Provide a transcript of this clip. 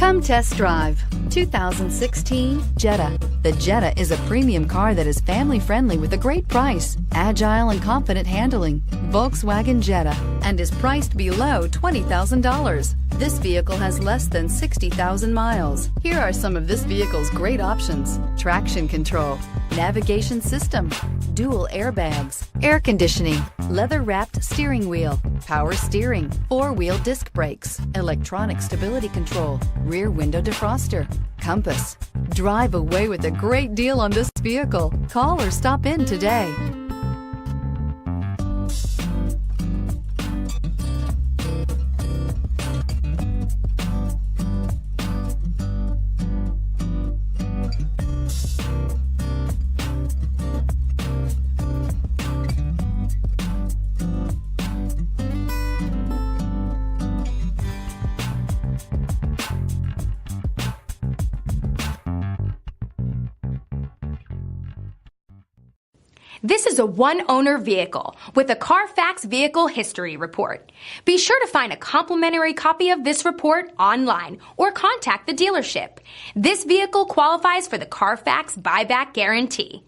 Come test drive 2016 Jetta. The Jetta is a premium car that is family-friendly with a great price, agile and confident handling. Volkswagen Jetta, and is priced below $20,000. This vehicle has less than 60,000 miles. Here are some of this vehicle's great options: traction control, navigation system, dual airbags, air conditioning, leather-wrapped steering wheel, power steering, four-wheel disc brakes, electronic stability control, rear window defroster, compass. Drive away with a great deal on this vehicle. Call or stop in today. This is a one-owner vehicle with a Carfax Vehicle History Report. Be sure to find a complimentary copy of this report online or contact the dealership. This vehicle qualifies for the Carfax Buyback Guarantee.